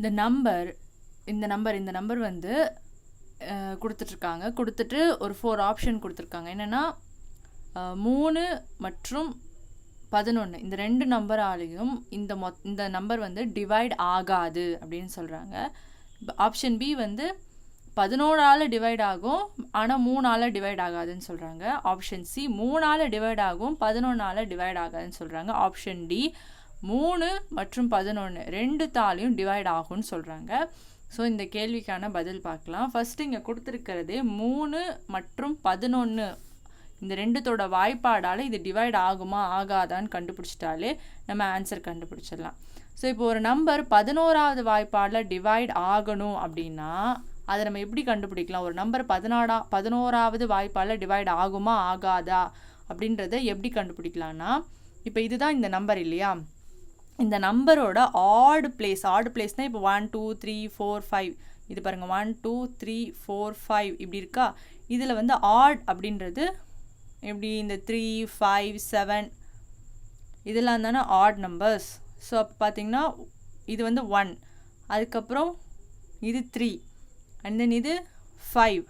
இந்த நம்பர் வந்து கொடுத்துட்ருக்காங்க. கொடுத்துட்டு ஒரு 4 ஆப்ஷன் கொடுத்துருக்காங்க. என்னென்னா 3 மற்றும் 11 இந்த 2 நம்பராலையும் இந்த நம்பர் வந்து டிவைட் ஆகாது அப்படின்னு சொல்கிறாங்க. ஆப்ஷன் பி வந்து 11ஆல் டிவைட் ஆகும், ஆனால் 3ஆல் டிவைட் ஆகாதுன்னு சொல்கிறாங்க. ஆப்ஷன் சி 3ஆல் டிவைட் ஆகும், 11ஆல் டிவைட் ஆகாதுன்னு சொல்கிறாங்க. ஆப்ஷன் டி 3 மற்றும் 11 2 தாலையும் டிவைட் ஆகும்னு சொல்கிறாங்க. ஸோ இந்த கேள்விக்கான பதில் பார்க்கலாம். ஃபஸ்ட்டு இங்கே கொடுத்துருக்கிறது 3 மற்றும் 11 இந்த 2தோட வாய்ப்பாடால் இது டிவைட் ஆகுமா ஆகாதான்னு கண்டுபிடிச்சிட்டாலே நம்ம ஆன்சர் கண்டுபிடிச்சிடலாம். ஸோ இப்போ ஒரு நம்பர் 11ஆவது வாய்ப்பாடில் டிவைட் ஆகணும் அப்படின்னா அதை நம்ம எப்படி கண்டுபிடிக்கலாம்? ஒரு நம்பர் 11ஆவது வாய்ப்பாடில் டிவைட் ஆகுமா ஆகாதா அப்படின்றத எப்படி கண்டுபிடிக்கலான்னா, இப்போ இதுதான் இந்த நம்பர் இல்லையா, இந்த நம்பரோட ஆட் பிளேஸ்னால் இப்போ 1 2 3 4 5 இது பாருங்கள் 1 2 3 4 5 இப்படி இருக்கா. இதில் வந்து ஆட் அப்படின்றது எப்படி இந்த 3 5 7 இதெல்லாம் தானே ஆட் நம்பர்ஸ். ஸோ அப்போ பார்த்தீங்கன்னா இது வந்து 1, அதுக்கப்புறம் இது 3, அண்ட் தென் இது 5,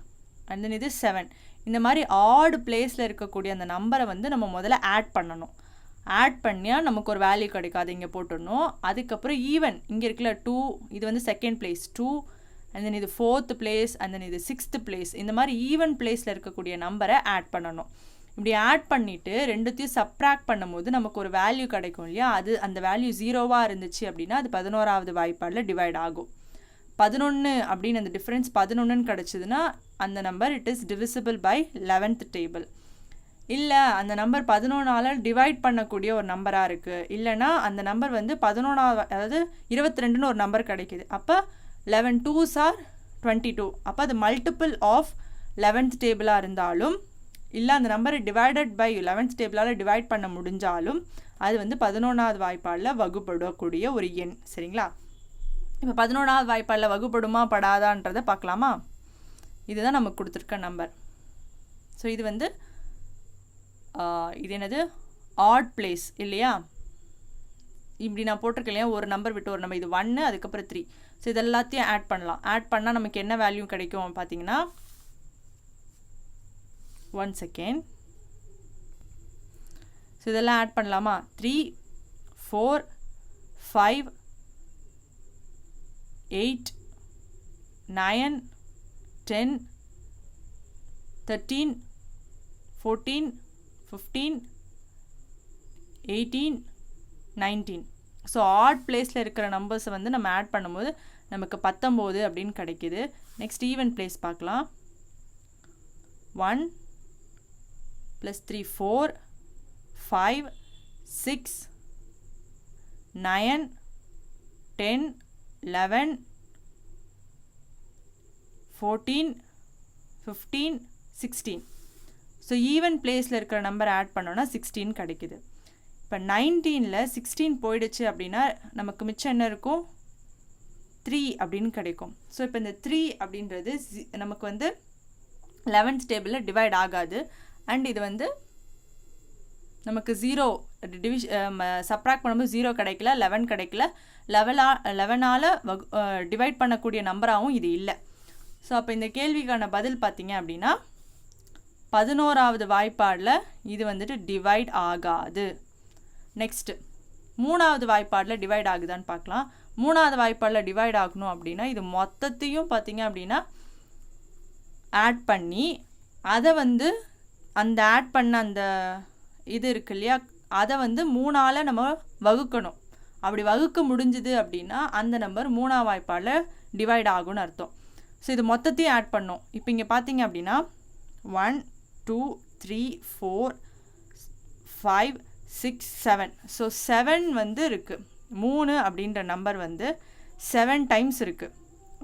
அண்ட் தென் இது 7. இந்த மாதிரி ஆட் பிளேஸில் இருக்கக்கூடிய அந்த நம்பரை வந்து நம்ம முதல்ல ஆட் பண்ணணும். ஆட் பண்ணியால் நமக்கு ஒரு வேல்யூ கிடைக்காது, இங்கே போட்டுடணும். அதுக்கப்புறம் ஈவன் இங்கே இருக்குல்ல 2, இது வந்து செகண்ட் பிளேஸ் 2, அண்ட் தென் இது 4th பிளேஸ், அண்ட் தென் இது 6th பிளேஸ். இந்த மாதிரி ஈவன் பிளேஸில் இருக்கக்கூடிய நம்பரை ஆட் பண்ணணும். இப்படி ஆட் பண்ணிவிட்டு ரெண்டுத்தையும் சப்ராக்ட் பண்ணும்போது நமக்கு ஒரு வேல்யூ கிடைக்கும் இல்லையா, அந்த வேல்யூ 0வாக இருந்துச்சு அப்படின்னா அது 11ஆவது வாய்ப்பாடில் டிவைட் ஆகும். 11 அப்படின்னு அந்த டிஃப்ரென்ஸ் 11ன்னு கிடச்சிதுன்னா அந்த number it is divisible by 11th table. இல்லை அந்த நம்பர் 11ஆல் டிவைட் பண்ணக்கூடிய ஒரு நம்பராக இருக்குது, இல்லைனா அந்த நம்பர் வந்து 11ஆவது அதாவது 22ன்னு ஒரு நம்பர் கிடைக்கிது, அப்போ 11 2s are 22, அப்போ அது மல்டிபிள் ஆஃப் 11th டேபிளாக இருந்தாலும் இல்லை அந்த நம்பரை டிவைடட் பை 11th டேபிளால் டிவைட் பண்ண முடிஞ்சாலும் அது வந்து 11ஆவது வாய்ப்பாடில் வகுப்படக்கூடிய ஒரு எண். சரிங்களா? இப்போ 11ஆவது வாய்ப்பாடில் வகுப்படுமா படாதான்றதை பார்க்கலாமா? இதுதான் நமக்கு கொடுத்துருக்க நம்பர். ஸோ இது வந்து இது என்னது ஆட் பிளேஸ் இல்லையா, இப்படி நான் போட்டிருக்கேன் இல்லையா, ஒரு நம்பர் விட்டு ஒரு நம்பர், இது 1 அதுக்கப்புறம் 3. ஸோ இது எல்லாத்தையும் ஆட் பண்ணலாம். ஆட் பண்ணால் நமக்கு என்ன வேல்யூ கிடைக்கும் பார்த்தீங்கன்னா, 1 செகண்ட். ஸோ இதெல்லாம் ஆட் பண்ணலாமா? 3 4 5 8 9 10 13 14 15 18 19. ஸோ ஆட் பிளேஸில் இருக்கிற நம்பர்ஸை வந்து நம்ம ஆட் பண்ணும்போது நமக்கு 19 அப்படின்னு கிடைக்கிது. நெக்ஸ்ட் ஈவன் பிளேஸ் பார்க்கலாம். 1 + 3 4 5 6 9 10 11 14 15 16. ஸோ ஈவன் பிளேஸில் இருக்கிற நம்பர் ஆட் பண்ணோன்னா 16 கிடைக்குது. இப்போ 19ல் 16 போயிடுச்சு அப்படின்னா நமக்கு மிச்சம் என்ன இருக்கும்? 3 அப்படின்னு கிடைக்கும். ஸோ இப்போ இந்த 3 அப்படின்றது நமக்கு வந்து 11th டேபிளில் டிவைட் ஆகாது. அண்ட் இது வந்து நமக்கு 0 சப்ராக்ட் பண்ணும்போது 0 கிடைக்கல, 11 கிடைக்கல, 11ஆல் டிவைட் பண்ணக்கூடிய நம்பராகவும் இது இல்லை. ஸோ அப்போ இந்த கேள்விக்கான பதில் பார்த்தீங்க அப்படின்னா 11ஆவது வாய்ப்பாடில் இது வந்துட்டு டிவைட் ஆகாது. நெக்ஸ்ட்டு 3ஆவது வாய்ப்பாடில் டிவைட் ஆகுதான்னு பார்க்கலாம். 3ஆவது வாய்ப்பாடில் டிவைட் ஆகணும் அப்படின்னா இது மொத்தத்தையும் பார்த்தீங்க அப்படின்னா ஆட் பண்ணி அதை வந்து அந்த ஆட் பண்ண அந்த இது இருக்கு இல்லையா, அதை வந்து 3ஆல் நம்ம வகுக்கணும். அப்படி வகுக்க முடிஞ்சுது அப்படின்னா அந்த நம்பர் 3ஆவது வாய்ப்பாடில் டிவைட் ஆகும்னு அர்த்தம். ஸோ இது மொத்தத்தையும் ஆட் பண்ணோம். இப்போ இங்கே பார்த்தீங்க அப்படின்னா 1 2 3 4 5 6 7. ஸோ 7 வந்து இருக்குது. 3 அப்படின்ற நம்பர் வந்து 7 டைம்ஸ் இருக்குது.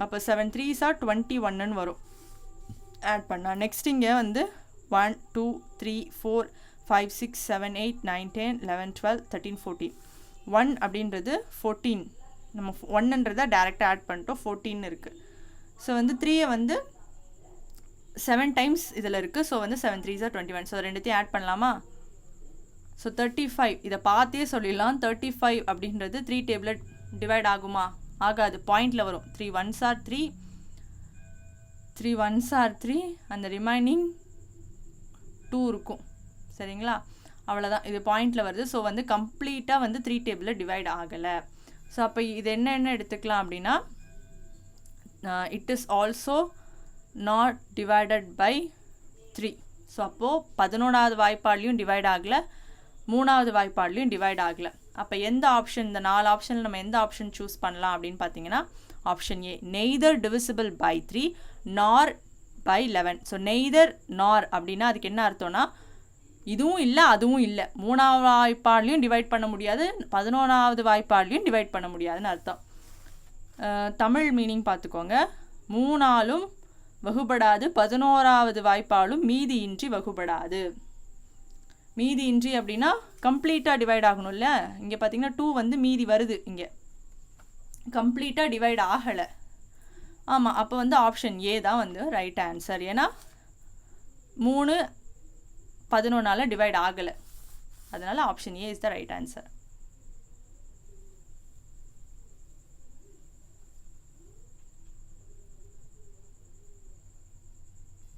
அப்போ 7 3s are 21ன்னு வரும் ஆட் பண்ணால். நெக்ஸ்ட் இங்கே வந்து 1 2 3 4 5 6 7 8 9 10 11 12 13 14. 1 அப்படின்றது 14, நம்ம 1ன்றதை டேரெக்டாக ஆட் பண்ணிட்டோம், 14 இருக்குது. ஸோ வந்து 3 வந்து 7 டைம்ஸ் இதில் இருக்குது. ஸோ வந்து 7 3s are 21. ஸோ ரெண்டுத்தையும் ஆட் பண்ணலாமா? ஸோ 35 இதை பார்த்தே சொல்லிடலாம். 35 அப்படின்றது 3 டேபிளில் டிவைட் ஆகுமா ஆகாது, பாயிண்டில் வரும். 3 1s are 3, 3 1s are 3, அந்த ரிமைனிங் 2 இருக்கும். சரிங்களா, அவ்வளோதான். இது பாயிண்டில் வருது. ஸோ வந்து கம்ப்ளீட்டாக வந்து 3 டேபிளில் டிவைட் ஆகலை. ஸோ அப்போ இது என்ன எடுத்துக்கலாம் அப்படின்னா, it is also not divided by 3. So அப்போது 11வது வாய்ப்பாட்லேயும் டிவைட் ஆகலை, 3வது வாய்ப்பாட்லேயும் டிவைட் ஆகலை. அப்போ எந்த ஆப்ஷன், இந்த 4 ஆப்ஷனில் நம்ம எந்த ஆப்ஷன் சூஸ் பண்ணலாம் அப்படின்னு பார்த்தீங்கன்னா, option A, neither divisible by 3 nor by 11. So neither நார் அப்படின்னா அதுக்கு என்ன அர்த்தம்னா, இதுவும் இல்லை அதுவும் இல்லை, 3வது வாய்ப்பாட்லேயும் டிவைட் பண்ண முடியாது, 11வது வாய்ப்பாட்லேயும் டிவைட் பண்ண முடியாதுன்னு அர்த்தம். தமிழ் மீனிங் பார்த்துக்கோங்க. 3ஆலும் வகுபடாது, 11வது வாய்ப்பாலும் மீதியின்றி வகுபடாது. மீதியின்றி அப்படின்னா கம்ப்ளீட்டாக டிவைட் ஆகணும்ல. இங்கே பார்த்தீங்கன்னா 2 வந்து மீதி வருது, இங்கே கம்ப்ளீட்டாக டிவைட் ஆகலை. ஆமாம், அப்போ வந்து ஆப்ஷன் ஏ தான் வந்து ரைட் ஆன்சர். ஏன்னா 3 11ஆல் டிவைட் ஆகலை, அதனால் option A is the right answer.